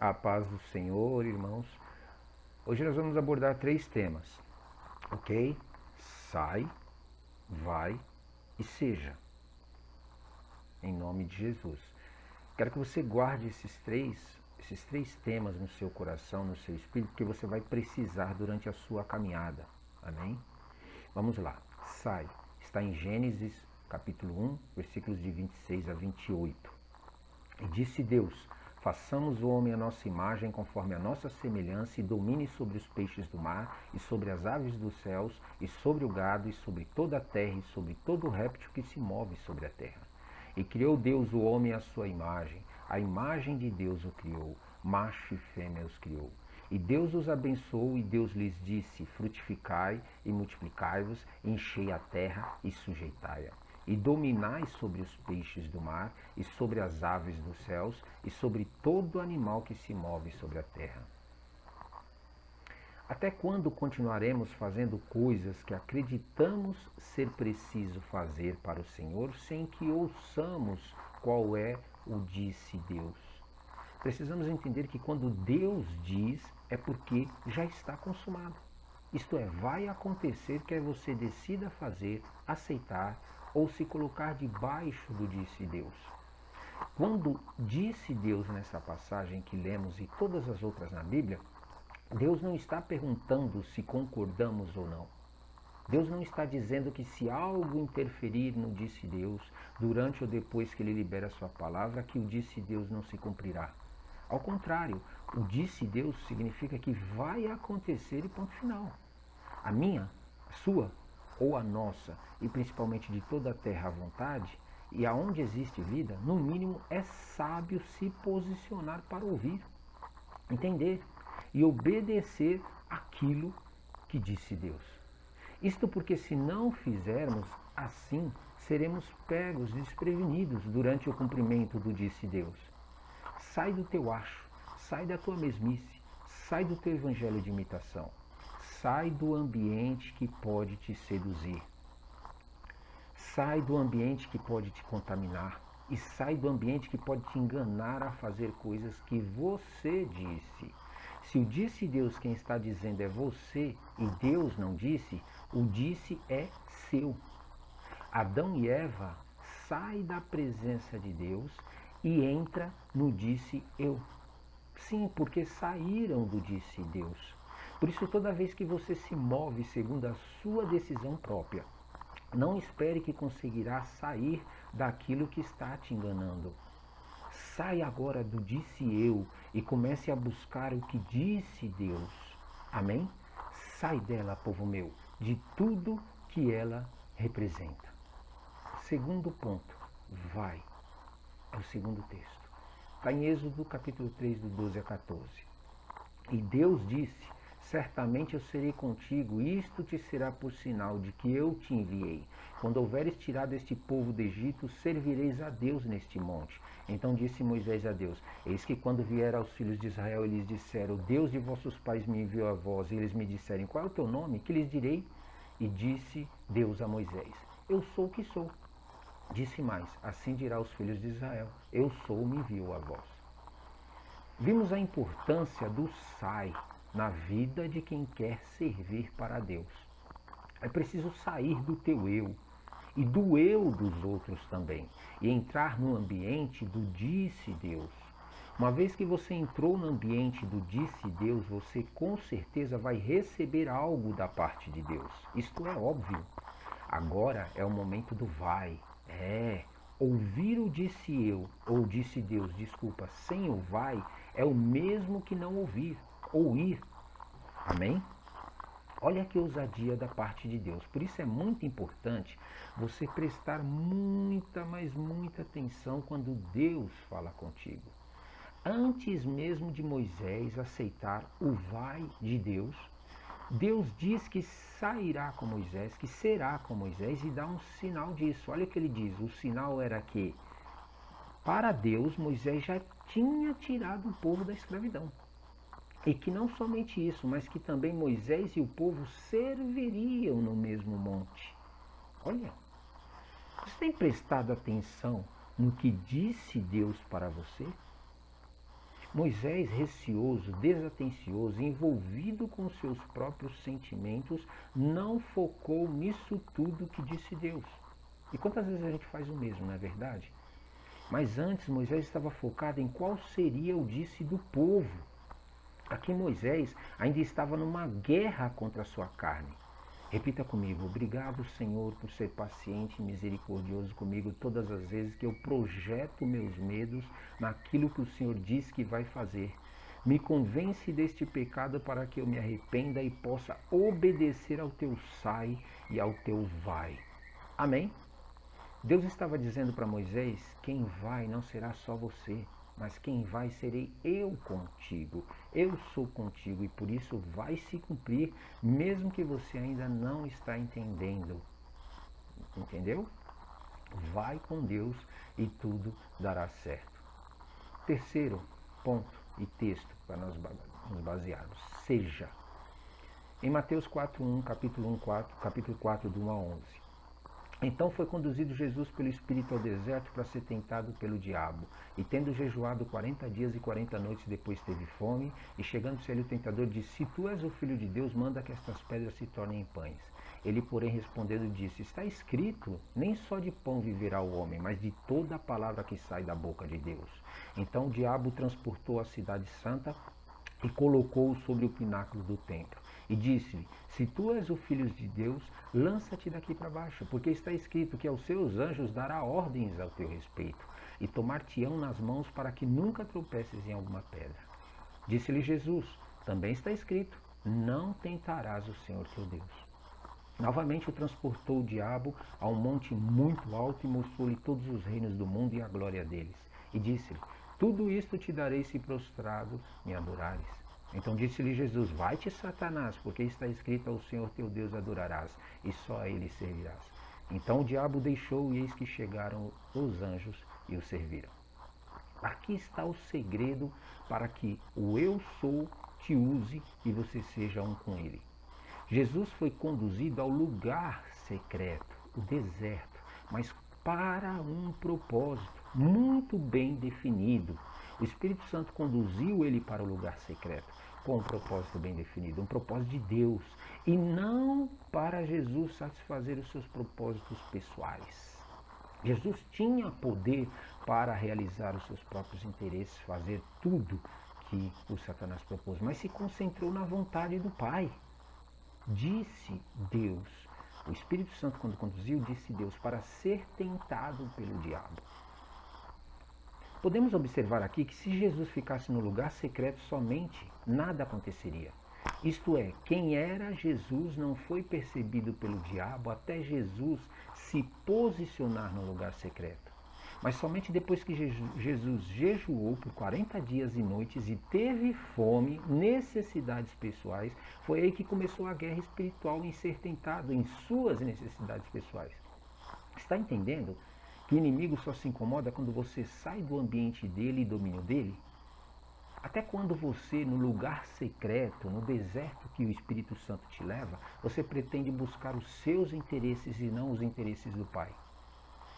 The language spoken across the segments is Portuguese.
A paz do Senhor, irmãos. Hoje nós vamos abordar 3 temas, ok? Sai, vai e seja, em nome de Jesus. Quero que você guarde esses três temas no seu coração, no seu espírito, porque você vai precisar durante a sua caminhada, amém? Vamos lá, sai, está em Gênesis capítulo 1, versículos de 26 a 28. E disse Deus: façamos o homem à nossa imagem, conforme a nossa semelhança, e domine sobre os peixes do mar, e sobre as aves dos céus, e sobre o gado, e sobre toda a terra, e sobre todo o réptil que se move sobre a terra. E criou Deus o homem à sua imagem, a imagem de Deus o criou, macho e fêmea os criou. E Deus os abençoou, e Deus lhes disse: frutificai e multiplicai-vos, enchei a terra e sujeitai-a. E dominai sobre os peixes do mar, e sobre as aves dos céus, e sobre todo animal que se move sobre a terra. Até quando continuaremos fazendo coisas que acreditamos ser preciso fazer para o Senhor, sem que ouçamos qual é o disse Deus? Precisamos entender que quando Deus diz, é porque já está consumado. Isto é, vai acontecer, quer você decida fazer, aceitar ou se colocar debaixo do disse Deus. Quando disse Deus nessa passagem que lemos e todas as outras na Bíblia, Deus não está perguntando se concordamos ou não. Deus não está dizendo que se algo interferir no disse Deus, durante ou depois que ele libera a sua palavra, que o disse Deus não se cumprirá. Ao contrário, o disse Deus significa que vai acontecer e ponto final. A minha, a sua ou a nossa, e principalmente de toda a terra à vontade, e aonde existe vida, no mínimo é sábio se posicionar para ouvir, entender e obedecer aquilo que disse Deus. Isto porque se não fizermos assim, seremos pegos desprevenidos durante o cumprimento do disse Deus. Sai do teu acho, sai da tua mesmice, sai do teu evangelho de imitação. Sai do ambiente que pode te seduzir. Sai do ambiente que pode te contaminar. E sai do ambiente que pode te enganar a fazer coisas que você disse. Se o disse Deus quem está dizendo é você e Deus não disse, o disse é seu. Adão e Eva saem da presença de Deus e entra no disse eu. Sim, porque saíram do disse Deus. Por isso, toda vez que você se move segundo a sua decisão própria, não espere que conseguirá sair daquilo que está te enganando. Saia agora do disse eu e comece a buscar o que disse Deus. Amém? Sai dela, povo meu, de tudo que ela representa. Segundo ponto, vai. É o segundo texto. Está em Êxodo capítulo 3, do 12 a 14. E Deus disse: certamente eu serei contigo, isto te será por sinal de que eu te enviei. Quando houveres tirado este povo do Egito, servireis a Deus neste monte. Então disse Moisés a Deus: eis que quando vier aos filhos de Israel, eles disseram: o Deus de vossos pais me enviou a vós, e eles me disserem: qual é o teu nome? Que lhes direi? E disse Deus a Moisés: eu sou o que sou. Disse mais: assim dirá aos filhos de Israel: eu sou, me enviou a vós. Vimos a importância do sai na vida de quem quer servir para Deus. É preciso sair do teu eu e do eu dos outros também e entrar no ambiente do disse Deus. Uma vez que você entrou no ambiente do disse Deus, você com certeza vai receber algo da parte de Deus. Isto é óbvio. Agora é o momento do vai. Ouvir o disse eu, ou disse Deus, desculpa, sem o vai, é o mesmo que não ouvir, ou ir. Amém? Olha que ousadia da parte de Deus. Por isso é muito importante você prestar muita, mas muita atenção quando Deus fala contigo. Antes mesmo de Moisés aceitar o vai de Deus, Deus diz que sairá com Moisés, que será com Moisés e dá um sinal disso. Olha o que ele diz, o sinal era que para Deus Moisés já tinha tirado o povo da escravidão. E que não somente isso, mas que também Moisés e o povo serviriam no mesmo monte. Olha, você tem prestado atenção no que disse Deus para você? Moisés, receoso, desatencioso, envolvido com seus próprios sentimentos, não focou nisso tudo que disse Deus. E quantas vezes a gente faz o mesmo, não é verdade? Mas antes Moisés estava focado em qual seria o disse do povo. Aqui Moisés ainda estava numa guerra contra a sua carne. Repita comigo: obrigado, Senhor, por ser paciente e misericordioso comigo todas as vezes que eu projeto meus medos naquilo que o Senhor diz que vai fazer. Me convence deste pecado para que eu me arrependa e possa obedecer ao teu sai e ao teu vai. Amém? Deus estava dizendo para Moisés: quem vai não será só você, mas quem vai serei eu contigo. Eu sou contigo e por isso vai se cumprir, mesmo que você ainda não está entendendo. Entendeu? Vai com Deus e tudo dará certo. Terceiro ponto e texto para nós nos basearmos: seja. Em Mateus 4:1, capítulo 4, do 1 a 11. Então foi conduzido Jesus pelo Espírito ao deserto para ser tentado pelo diabo. E tendo jejuado 40 dias e 40 noites, depois teve fome. E chegando-se a ele o tentador disse: se tu és o Filho de Deus, manda que estas pedras se tornem em pães. Ele, porém, respondendo, disse: está escrito, nem só de pão viverá o homem, mas de toda a palavra que sai da boca de Deus. Então o diabo transportou a cidade santa e colocou-o sobre o pináculo do templo. E disse-lhe: se tu és o Filho de Deus, lança-te daqui para baixo, porque está escrito que aos seus anjos dará ordens ao teu respeito, e tomar-te-ão nas mãos para que nunca tropeces em alguma pedra. Disse-lhe Jesus: também está escrito, não tentarás o Senhor teu Deus. Novamente o transportou o diabo a um monte muito alto e mostrou-lhe todos os reinos do mundo e a glória deles. E disse-lhe: tudo isto te darei se prostrado me adorares. Então disse-lhe Jesus: vai-te, Satanás, porque está escrito: ao Senhor teu Deus adorarás, e só a ele servirás. Então o diabo deixou, e eis que chegaram os anjos e o serviram. Aqui está o segredo para que o eu sou te use e você seja um com ele. Jesus foi conduzido ao lugar secreto, o deserto, mas para um propósito muito bem definido. O Espírito Santo conduziu ele para o lugar secreto com um propósito bem definido, um propósito de Deus, e não para Jesus satisfazer os seus propósitos pessoais. Jesus tinha poder para realizar os seus próprios interesses, fazer tudo que o Satanás propôs, mas se concentrou na vontade do Pai. Disse Deus, o Espírito Santo quando conduziu, disse Deus, para ser tentado pelo diabo. Podemos observar aqui que se Jesus ficasse no lugar secreto somente, nada aconteceria. Isto é, quem era Jesus não foi percebido pelo diabo até Jesus se posicionar no lugar secreto. Mas somente depois que Jesus jejuou por 40 dias e noites e teve fome, necessidades pessoais, foi aí que começou a guerra espiritual em ser tentado em suas necessidades pessoais. Está entendendo que o inimigo só se incomoda quando você sai do ambiente dele e domínio dele? Até quando você, no lugar secreto, no deserto que o Espírito Santo te leva, você pretende buscar os seus interesses e não os interesses do Pai.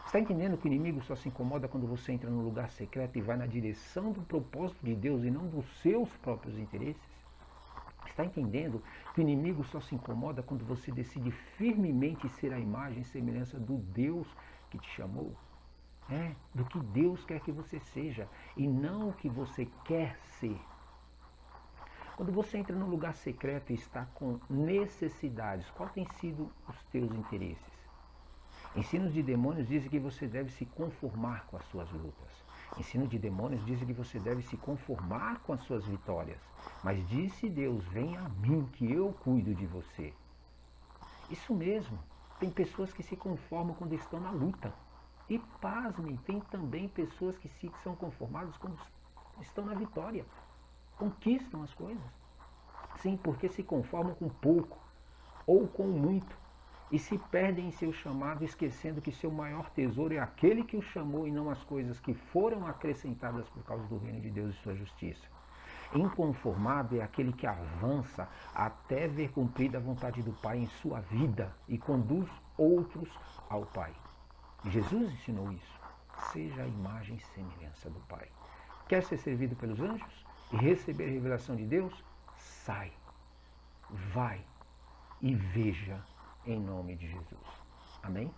Está entendendo que o inimigo só se incomoda quando você entra no lugar secreto e vai na direção do propósito de Deus e não dos seus próprios interesses? Está entendendo que o inimigo só se incomoda quando você decide firmemente ser a imagem e semelhança do Deus que te chamou? Do que Deus quer que você seja e não o que você quer ser. Quando você entra no lugar secreto e está com necessidades, qual tem sido os teus interesses? Ensinos de demônios dizem que você deve se conformar com as suas lutas. Ensino de demônios dizem que você deve se conformar com as suas vitórias. Mas disse Deus: venha a mim que eu cuido de você. Isso mesmo, tem pessoas que se conformam quando estão na luta. E pasmem, tem também pessoas que são conformadas quando estão na vitória. Conquistam as coisas. Sim, porque se conformam com pouco ou com muito. E se perdem em seu chamado, esquecendo que seu maior tesouro é aquele que o chamou e não as coisas que foram acrescentadas por causa do reino de Deus e sua justiça. Inconformado é aquele que avança até ver cumprida a vontade do Pai em sua vida e conduz outros ao Pai. Jesus ensinou isso. Seja a imagem e semelhança do Pai. Quer ser servido pelos anjos? e receber a revelação de Deus, sai, vai e veja em nome de Jesus. Amém?